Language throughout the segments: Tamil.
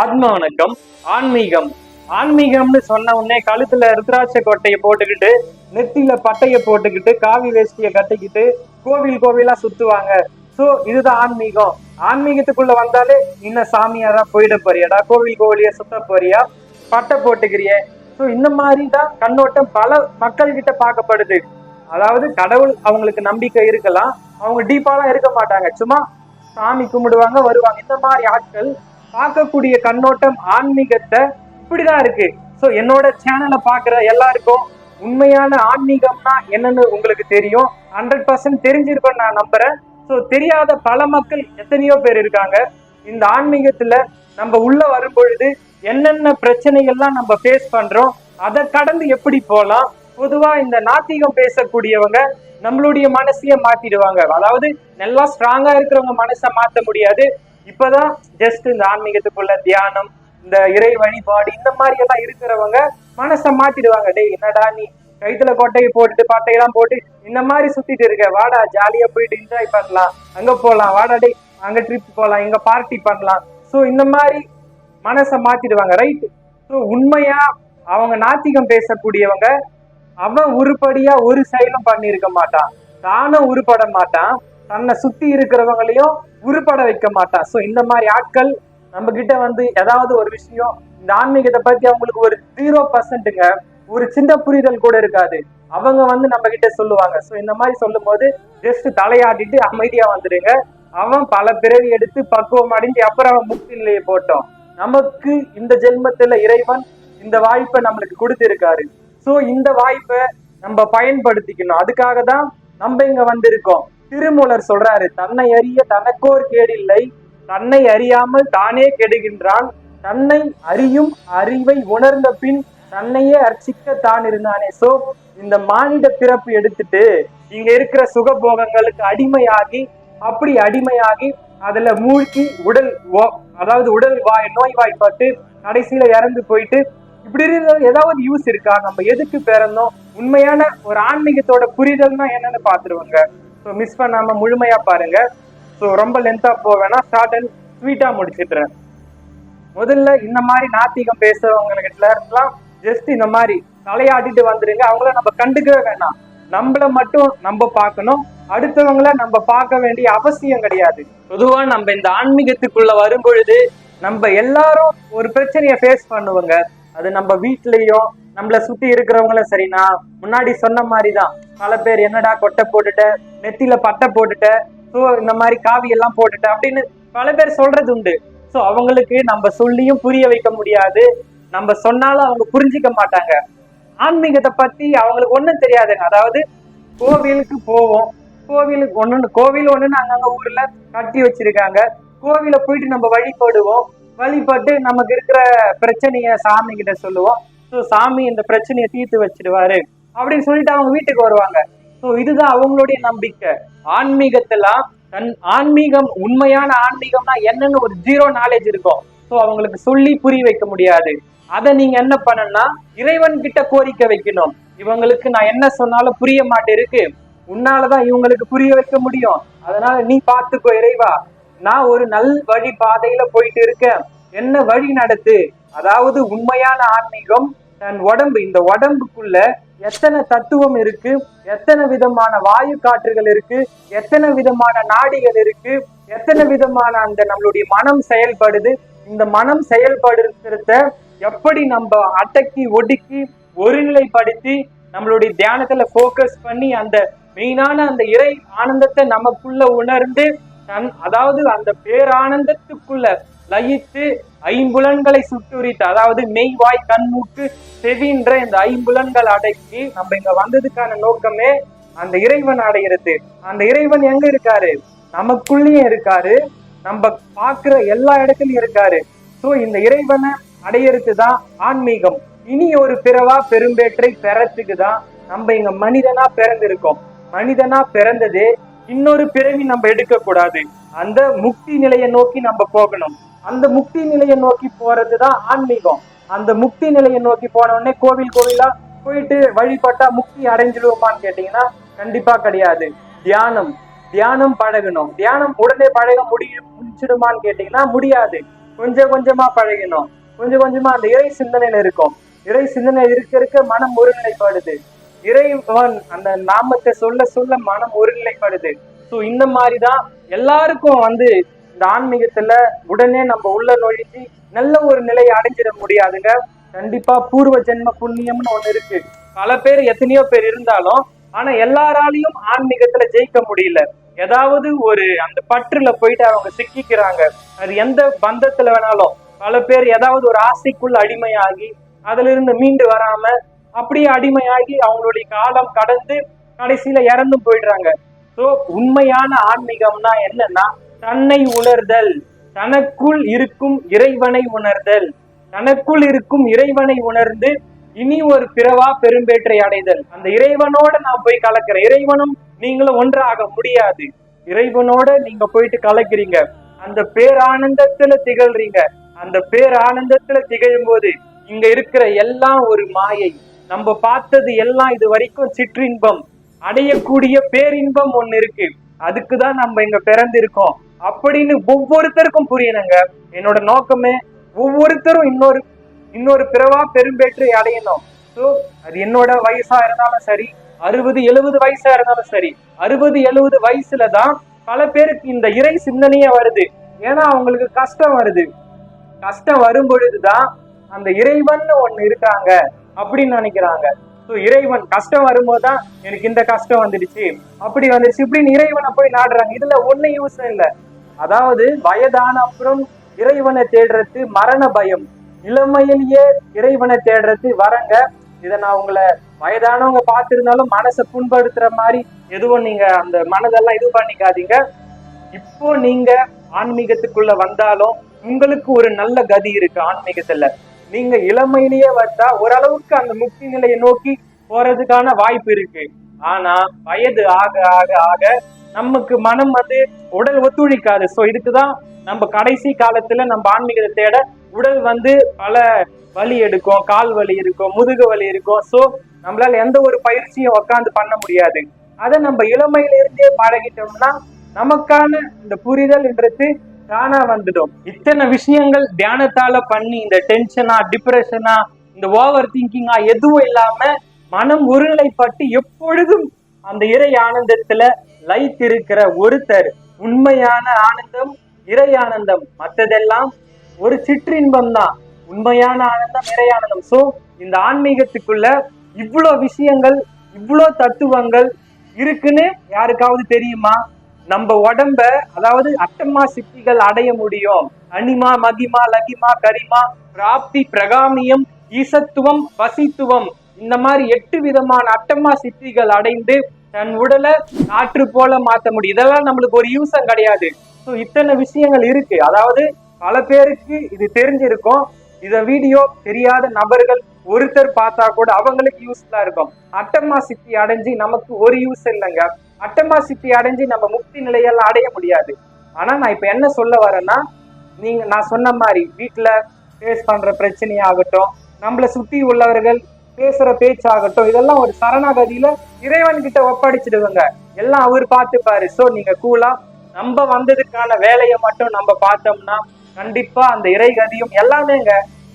ஆத்ம வணக்கம். ஆன்மீகம் ஆன்மீகம்னு சொன்ன உடனே கழுத்துல ருத்ராட்ச கொட்டையை போட்டுக்கிட்டு, நெத்தியில பட்டைய போட்டுக்கிட்டு, காவி வேஷ்டிய கட்டிக்கிட்டு கோவில் கோவிலா சுத்துவாங்க. சோ இதுதான் ஆன்மீகம். ஆன்மீகத்துக்குள்ள வந்தாலே இன்னும் சாமியாரா போயிட போறியாடா, கோவில் கோவிலிய சுத்த போறியா, பட்டை போட்டுக்கிறிய. சோ இந்த மாதிரி தான் கண்ணோட்டம் பல மக்கள் கிட்ட பார்க்கப்படுது. அதாவது கடவுள் அவங்களுக்கு நம்பிக்கை இருக்கலாம், அவங்க டீப்பாலாம் இருக்க மாட்டாங்க, சும்மா சாமி கும்பிடுவாங்க வருவாங்க. இந்த மாதிரி ஆட்கள் பார்க்கக்கூடிய கண்ணோட்டம் ஆன்மீகத்தை இப்படிதான் இருக்கு. சோ என்னோட சேனலை பாக்குற எல்லாருக்கும் உண்மையான ஆன்மீகம்னா என்னன்னு உங்களுக்கு தெரியும், 100% தெரிஞ்சிருக்கும் நான் நம்புறேன். சோ தெரியாத பல மக்கள் எத்தனையோ பேர் இருக்காங்க. இந்த ஆன்மீகத்துல நம்ம உள்ள வரும் பொழுது என்னென்ன பிரச்சனைகள்லாம் நம்ம ஃபேஸ் பண்றோம், அதை கடந்து எப்படி போலாம். பொதுவா இந்த நாத்திகம் பேசக்கூடியவங்க நம்மளுடைய மனசையே மாத்திடுவாங்க. அதாவது நல்லா ஸ்ட்ராங்கா இருக்கிறவங்க மனசை மாத்த முடியாது. இப்பதான் ஜஸ்ட் இந்த ஆன்மீகத்துக்குள்ள தியானம், இந்த இறை வழிபாடு இந்த மாதிரி எல்லாம் இருக்கிறவங்க மனசை மாத்திடுவாங்க. டேய் என்னடா நீ கைத்துல கொட்டையை போட்டுட்டு பட்டையெல்லாம் போட்டு இந்த மாதிரி சுத்திட்டு இருக்க, வாடா ஜாலியா போயிட்டு என்ஜாய் பண்ணலாம், அங்க போலாம், வாடா டே அங்க ட்ரிப் போலாம், இங்க பார்ட்டி பண்ணலாம். ஸோ இந்த மாதிரி மனசை மாத்திடுவாங்க, ரைட். ஸோ உண்மையா அவங்க நாத்திகம் பேசக்கூடியவங்க அவன் உருப்படியா ஒரு செயலும் பண்ணியிருக்க மாட்டான், தானும் உருப்பட மாட்டான், தன்னை சுத்தி இருக்கிறவங்களையும் உருப்பட வைக்க மாட்டான். ஸோ இந்த மாதிரி ஆட்கள் நம்ம கிட்ட வந்து ஏதாவது ஒரு விஷயம் இந்த ஆன்மீகத்தை பத்தி அவங்களுக்கு ஒரு 0%ங்க ஒரு சின்ன புரிதல் கூட இருக்காது, அவங்க வந்து நம்ம கிட்ட சொல்லுவாங்க. ஸோ இந்த மாதிரி சொல்லும் போது ஜஸ்ட் தலையாட்டிட்டு அமைதியா வந்துடுங்க. அவன் பல பிறவி எடுத்து பக்குவம் அடைஞ்சு அப்புறம் அவன் முக்தி நிலையை போட்டோம். நமக்கு இந்த ஜென்மத்துல இறைவன் இந்த வாய்ப்பை நம்மளுக்கு கொடுத்திருக்காரு. சோ இந்த வாய்ப்பை நம்ம பயன்படுத்திக்கணும். அதுக்காக தான் நம்ம இங்க வந்திருக்கோம். திருமூலர் சொல்றாரு, தன்னை அறிய தனக்கோர் கேடில்லை, தன்னை அறியாமல் தானே கெடுகின்றான், தன்னை அறியும் அறிவை உணர்ந்த பின் தன்னையே அர்ச்சிக்க தான் இருந்தானே. சோ இந்த மானிட பிறப்பு எடுத்துட்டு இங்க இருக்கிற சுகபோகங்களுக்கு அடிமையாகி, அப்படி அடிமையாகி அதுல மூழ்கி உடல் அதாவது உடல் நோய்வாய்ப்பட்டு கடைசியில இறந்து போயிட்டு இப்படி இருக்கிறது ஏதாவது யூஸ் இருக்கா? நம்ம எதுக்கு பிறந்தோம்? உண்மையான ஒரு ஆன்மீகத்தோட புரிதல்னா என்னன்னு பாத்துருவாங்க. ஸோ மிஸ் பண்ணாம முழுமையா பாருங்க. ஸோ ரொம்ப லென்த்தா போவேன்னா ஷார்ட் அண்ட் ஸ்வீட்டா முடிச்சிடுறேன். முதல்ல இந்த மாதிரி நாத்திகம் பேசுறவங்க எல்லாம் ஜஸ்ட் இந்த மாதிரி தலையாட்டிட்டு வந்துருங்க. அவங்கள நம்ம கண்டுக்கவே வேணாம், நம்மள மட்டும் நம்ம பார்க்கணும், அடுத்தவங்கள நம்ம பார்க்க வேண்டிய அவசியம் கிடையாது. பொதுவா நம்ம இந்த ஆன்மீகத்துக்குள்ள வரும் பொழுது நம்ம எல்லாரும் ஒரு பிரச்சனையை ஃபேஸ் பண்ணுவாங்க. அது நம்ம வீட்லயும் நம்மள சுத்தி இருக்கிறவங்களும் சரி. நான் முன்னாடி சொன்ன மாதிரிதான் பல பேர் என்னடா கொட்டை போட்டுட்ட, நெத்தியில பட்டை போட்டுட்ட, ஸோ இந்த மாதிரி காவி எல்லாம் போட்டுட்ட அப்படின்னு பல பேர் சொல்றது உண்டு. ஸோ அவங்களுக்கு நம்ம சொல்லியும் புரிய வைக்க முடியாது, நம்ம சொன்னாலும் அவங்க புரிஞ்சிக்க மாட்டாங்க. ஆன்மீகத்தை பத்தி அவங்களுக்கு ஒன்றும் தெரியாதுங்க. அதாவது கோவிலுக்கு போவோம், கோவில் ஒண்ணுன்னு அங்கங்க ஊர்ல கட்டி வச்சிருக்காங்க, கோவில போயிட்டு நம்ம வழிபடுவோம், வழிபட்டு நமக்கு இருக்கிற பிரச்சனைய சாமி கிட்ட சொல்லுவோம். ஸோ சாமி இந்த பிரச்சனையை தீர்த்து வச்சிடுவாரு அப்படின்னு சொல்லிட்டு அவங்க வீட்டுக்கு வருவாங்க. ஸோ இதுதான் அவங்களுடைய நம்பிக்கை. ஆன்மீகம் உண்மையான ஆன்மீகம்னா என்னன்னு ஒரு 0 நாலேஜ் இருக்கும். ஸோ அவங்களுக்கு சொல்லி புரிய வைக்க முடியாது. அதை நீங்க என்ன பண்ணணும்னா இறைவன் கிட்ட கோரிக்கை வைக்கணும். இவங்களுக்கு நான் என்ன சொன்னாலும் புரிய மாட்டேருக்கு, உன்னாலதான் இவங்களுக்கு புரிய வைக்க முடியும், அதனால நீ பார்த்துக்கோ இறைவா, நான் ஒரு நல் வழி பாதையில போயிட்டு இருக்கேன், என்ன வழி நடத்து. அதாவது உண்மையான ஆன்மீகம் தன் உடம்பு, இந்த உடம்புக்குள்ள எத்தனை தத்துவம் இருக்கு, எத்தனை விதமான வாயு காற்றுகள் இருக்கு, எத்தனை விதமான நாடிகள் இருக்கு, எத்தனை விதமான அந்த நம்மளுடைய மனம் செயல்படுது, இந்த மனம் செயல்படுத்துறத எப்படி நம்ம அடக்கி ஒடுக்கி ஒருநிலைப்படுத்தி நம்மளுடைய தியானத்துல போக்கஸ் பண்ணி அந்த மெயினான அந்த இறை ஆனந்தத்தை நமக்குள்ள உணர்ந்து அதாவது அந்த பேரானந்தத்துக்குள்ள லயித்து ஐம்புலன்களை சுட்டுரித்து, அதாவது மெய் வாய் கண் மூக்கு செவின்ற இந்த ஐம்புலன்கள் அடக்கி நம்ம இங்க வந்ததுக்கான நோக்கமே அந்த இறைவன் அடைகிறது. அந்த இறைவன் எங்க இருக்காரு? நமக்குள்ளேயும் இருக்காரு, நம்ம பார்க்கிற எல்லா இடத்துலயும் இருக்காரு. சோ இந்த இறைவனை அடையறதுதான் ஆன்மீகம். இனி ஒரு பிறவா பெரும்பேற்றை பெறத்துக்கு தான் நம்ம இங்க மனிதனா பிறந்திருக்கோம். மனிதனா பிறந்ததே இன்னொரு பிறவி நம்ம எடுக்க கூடாது, அந்த முக்தி நிலையை நோக்கி நம்ம போகணும். அந்த முக்தி நிலையை நோக்கி போறதுதான் ஆன்மீகம். அந்த முக்தி நிலையை நோக்கி போன உடனே கோவிலா போயிட்டு வழிபட்டா முக்தி அடைஞ்சிடுவோமான்னு கேட்டீங்கன்னா கண்டிப்பா கிடையாது. தியானம் பழகணும். தியானம் உடனே பழக முடிச்சிடுமான்னு கேட்டீங்கன்னா முடியாது. கொஞ்சம் கொஞ்சமா பழகணும், கொஞ்சம் கொஞ்சமா அந்த இறை சிந்தனையில இருக்கும். இறை சிந்தனை இருக்க மனம் ஒருநிலைப்படுது. இறைவன் அந்த நாமத்தை சொல்ல சொல்ல மனம் ஒருநிலைப்படுது. ஸோ இந்த மாதிரிதான் எல்லாருக்கும் இந்த ஆன்மீகத்துல உடனே நம்ம உள்ள நுழைஞ்சு நல்ல ஒரு நிலையை அடைஞ்சிட முடியாதுங்க. கண்டிப்பா பூர்வ ஜென்ம புண்ணியம்னு ஒண்ணு இருக்கு. பல பேர் எத்தனையோ பேர் இருந்தாலும் ஆனா எல்லாராலையும் ஆன்மீகத்துல ஜெயிக்க முடியல. ஏதாவது ஒரு அந்த பற்றுல போயிட்டு அவங்க சிக்கிக்கிறாங்க. அது எந்த பந்தத்துல வேணாலும். பல பேர் ஏதாவது ஒரு ஆசைக்குள்ள அடிமையாகி அதுல இருந்து மீண்டு வராம அப்படியே அடிமையாகி அவங்களுடைய காலம் கடந்து கடைசியில இறந்து போயிடுறாங்க. சோ உண்மையான ஆன்மீகம்னா என்னன்னா தன்னை உணர்தல், தனக்குள் இருக்கும் இறைவனை உணர்தல், தனக்குள் இருக்கும் இறைவனை உணர்ந்து இனி ஒரு பிறவா பெரும்பேற்றை அடைதல். அந்த இறைவனோட நான் போய் கலக்கிறேன். இறைவனும் நீங்களும் ஒன்றாக முடியாது. இறைவனோட நீங்க போயிட்டு கலக்கிறீங்க, அந்த பேரானந்தத்துல திகழ்றீங்க. அந்த பேரானந்தத்துல திகழும் போது இங்க இருக்கிற எல்லாம் ஒரு மாயை. நம்ம பார்த்தது எல்லாம் இது வரைக்கும் சிற்றின்பம். அடையக்கூடிய பேரின்பம் ஒண்ணு இருக்கு, அதுக்குதான் நம்ம இங்க பிறந்திருக்கோம் அப்படின்னு ஒவ்வொருத்தருக்கும் புரியணுங்க. என்னோட நோக்கமே ஒவ்வொருத்தரும் இன்னொரு இன்னொரு பிறவா பெரும்பேற்றை அடையணும். ஸோ அது என்னோட வயசா இருந்தாலும் சரி, 60-70 வயசா இருந்தாலும் சரி, 60-70 வயசுலதான் பல பேருக்கு இந்த இறை சிந்தனையே வருது. ஏன்னா அவங்களுக்கு கஷ்டம் வருது. கஷ்டம் வரும் பொழுதுதான் அந்த இறைவன் ஒண்ணு இருக்காங்க அப்படின்னு நினைக்கிறாங்க. ஸோ இறைவன் கஷ்டம் வரும்போதுதான் எனக்கு இந்த கஷ்டம் வந்துடுச்சு, அப்படி வந்துடுச்சு இப்படின்னு இறைவனை போய் நாடுறாங்க. இதுல ஒண்ணு யூஸ் இல்லை. அதாவது வயதான அப்புறம் இறைவனை தேடுறது மரண பயம், இளமையிலேயே இறைவனை தேடுறது வரங்க. இதை நான் உங்களை வயதானவங்க பார்த்திருந்தாலும் மனசை புண்படுத்துற மாதிரி எதுவும் நீங்க அந்த மனதெல்லாம் இது பண்ணிக்காதீங்க. இப்போ நீங்க ஆன்மீகத்துக்குள்ள வந்தாலும் உங்களுக்கு ஒரு நல்ல கதி இருக்கு ஆன்மீகத்துல. நீங்க இளமையிலேயே வந்தா ஓரளவுக்கு அந்த முக்தி நிலையை நோக்கி போறதுக்கான வாய்ப்பு இருக்கு. ஆனா வயது ஆக ஆக ஆக நமக்கு மனம் உடல் ஒத்துழைக்காது. ஸோ இதுக்குதான் நம்ம கடைசி காலத்துல நம்ம ஆன்மீகத்தை தேட உடல் பல வலி எடுக்கும், கால் வலி இருக்கும், முதுகு வலி இருக்கும். ஸோ நம்மளால எந்த ஒரு பயிற்சியும் உட்காந்து பண்ண முடியாது. அதை நம்ம இளமையில இருந்தே பழகிட்டோம்னா நமக்கான இந்த புரிதல்ன்றது தானா வந்துடும். இத்தனை விஷயங்கள் தியானத்தால பண்ணி இந்த டென்ஷனா, டிப்ரெஷனா, இந்த ஓவர் திங்கிங்கா எதுவும் இல்லாம மனம் ஒருநிலைப்பட்டு எப்பொழுதும் அந்த இறை ஆனந்தத்துல லைத்திருக்கிற ஒருத்தர் உண்மையான ஆனந்தம், இறை ஆனந்தம். மற்றதெல்லாம் ஒரு சிற்றின்பம் தான். உண்மையான ஆனந்தம் இறை ஆனந்தம். சோ இந்த ஆன்மீகத்துக்குள்ள இவ்வளோ விஷயங்கள், இவ்வளோ தத்துவங்கள் இருக்குன்னு யாருக்காவது தெரியுமா? நம்ம உடம்ப அதாவது அட்டமா சித்திகள் அடைய முடியும். அனிமா, மகிமா, லகிமா, கரிமா, பிராப்தி, பிரகாமியம், ஈசத்துவம், வசித்துவம், இந்த மாதிரி 8 விதமான அட்டமா சித்திகள் அடைந்து தன் உடலை காற்று போல மாத்த முடியும். இதெல்லாம் நம்மளுக்கு ஒரு யூஸம் கிடையாது. ஸோ இத்தனை விஷயங்கள் இருக்கு. அதாவது பல பேருக்கு இது தெரிஞ்சிருக்கும். இத வீடியோ தெரியாத நபர்கள் ஒருத்தர் பார்த்தா கூட அவங்களுக்கு யூஸ்ஃபுல்லா இருக்கும். அட்டமா சித்தி அடைஞ்சு நமக்கு ஒரு யூஸ் இல்லைங்க. அட்டமா சித்தி அடைஞ்சு நம்ம முக்தி நிலையெல்லாம் அடைய முடியாது. ஆனா நான் இப்ப என்ன சொல்ல வரேன்னா, நான் சொன்ன மாதிரி வீட்டுல ஃபேஸ் பண்ற பிரச்சனையாகட்டும், நம்மளை சுத்தி உள்ளவர்கள் பேசுற பேச்சாகட்டும், இதெல்லாம் ஒரு சரணாகதியில இறைவன் கிட்ட ஒப்படைச்சிடுவாங்க. எல்லாம் அவர் பார்த்துப்பாரு. சோ நீங்க கூலா நம்ம வந்ததுக்கான வேலையை மட்டும் நம்ம பார்த்தோம்னா கண்டிப்பா அந்த இறைகதியும் எல்லாமேங்க.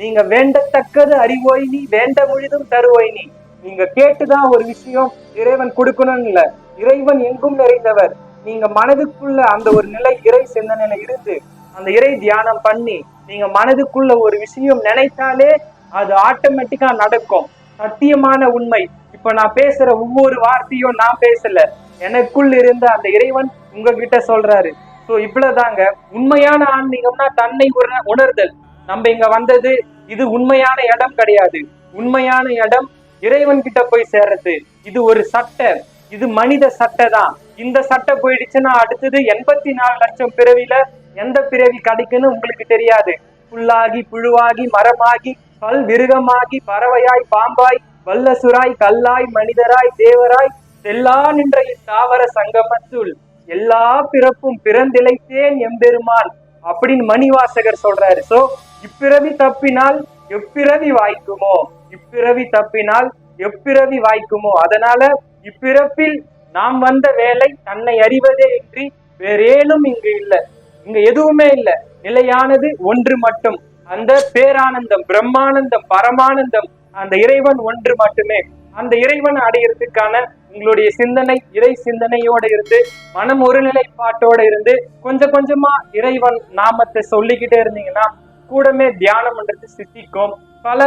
நீங்க வேண்டத்தக்கது அறிவோய் நீ, வேண்ட முழுதும் தருவோய் நீ. நீங்க கேட்டுதான் ஒரு விஷயம் இறைவன் கொடுக்கணும்னு இல்ல. இறைவன் எங்கும் நிறைந்தவர். நீங்க மனதுக்குள்ள அந்த ஒரு நிலை இறை சிந்தனையில இருந்து அந்த இறை தியானம் பண்ணி நீங்க மனதுக்குள்ள ஒரு விஷயம் நினைத்தாலே அது ஆட்டோமேட்டிக்கா நடக்கும். சத்தியமான உண்மை. இப்ப நான் பேசுற ஒவ்வொரு வார்த்தையும் நான் பேசல, எனக்குள் இருந்த அந்த இறைவன் உங்ககிட்ட சொல்றாரு. சோ இவ்வளவுதாங்க உண்மையான ஆன்மீகம்னா தன்னை உணர்தல். நம்ம இங்க வந்தது இது உண்மையான இடம் கிடையாது. உண்மையான இடம் இறைவன் கிட்ட போய் சேர்றது. இது ஒரு சட்டை, இது மனித சட்டை தான். இந்த சட்டை போயிடுச்சுன்னா அடுத்தது 84 லட்சம் பிறவில எந்த பிறவி கிடைக்குன்னு உங்களுக்கு தெரியாது. புல்லாகி, புழுவாகி, மரமாகி, பல் விருகமாகி, பறவையாய், பாம்பாய், வல்லசுராய், கல்லாய், மனிதராய், தேவராய், செல்லா நின்ற தாவர சங்கமத்துள் எல்லா பிறப்பும் பிறந்திழைத்தேன் எம்பெருமான் அப்படின்னு மணிவாசகர் சொல்றாரு. சோ இப்பிறவி தப்பினால் எப்பிறவி வாய்க்குமோ, இப்பிறவி தப்பினால் எப்பிறவி வாய்க்குமோ. அதனால இப்பிறப்பில் நாம் வந்த வேலை தன்னை அறிவதே இன்றி வேறேனும் இங்கு இல்லை. இங்க எதுவுமே இல்லை. நிலையானது ஒன்று மட்டும், அந்த பேரானந்தம், பிரம்மானந்தம், பரமானந்தம், அந்த இறைவன் ஒன்று மட்டுமே. அந்த இறைவன் அடையிறதுக்கான உங்களுடைய சிந்தனை இறை சிந்தனையோட இருந்து, மனம் ஒருநிலைப்பாட்டோட இருந்து, கொஞ்சம் கொஞ்சமா இறைவன் நாமத்தை சொல்லிக்கிட்டே இருந்தீங்கன்னா கூடமே தியானம்ன்றது சித்திக்கும். பல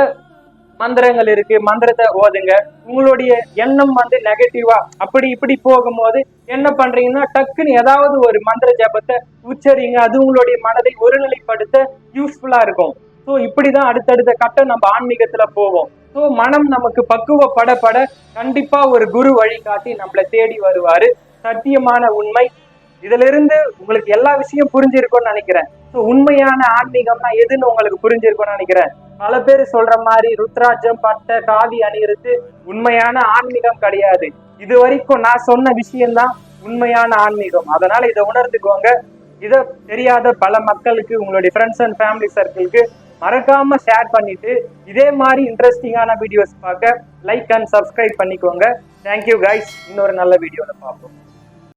மந்திரங்கள் இருக்கு, மந்திரத்தை ஓதுங்க. உங்களுடைய எண்ணம் நெகட்டிவா அப்படி இப்படி போகும்போது என்ன பண்றீங்கன்னா டக்குன்னு ஏதாவது ஒரு மந்திர ஜபத்தை உச்சரிங்க. அது உங்களுடைய மனதை ஒருநிலைப்படுத்த யூஸ்ஃபுல்லா இருக்கும். ஸோ இப்படிதான் அடுத்தடுத்த கட்டம் நம்ம ஆன்மீகத்துல போவோம். ஸோ மனம் நமக்கு பக்குவப்பட கண்டிப்பா ஒரு குரு வழிகாட்டி நம்மளை தேடி வருவாரு. சத்தியமான உண்மை. இதுல இருந்து உங்களுக்கு எல்லா விஷயம் புரிஞ்சிருக்கும்னு நினைக்கிறேன். ஸோ உண்மையான ஆன்மீகம்னா எதுன்னு உங்களுக்கு புரிஞ்சிருக்கும்னு நினைக்கிறேன். பல பேர் சொல்ற மாதிரி ருத்ராட்சம் பட்டை காவி அணியிறது உண்மையான ஆன்மீகம் கிடையாது. இது வரைக்கும் நான் சொன்ன விஷயம்தான் உண்மையான ஆன்மீகம். அதனால இதை உணர்ந்துக்கோங்க. இதை தெரியாத பல மக்களுக்கு, உங்களுடைய ஃப்ரெண்ட்ஸ் அண்ட் ஃபேமிலி சர்க்கிளுக்கு மறக்காம ஷேர் பண்ணிட்டு, இதே மாதிரி இன்ட்ரெஸ்டிங்கான வீடியோஸ் பார்க்க லைக் அண்ட் சப்ஸ்கிரைப் பண்ணிக்கோங்க. Thank you guys. இன்னொரு நல்ல வீடியோல பார்ப்போம்.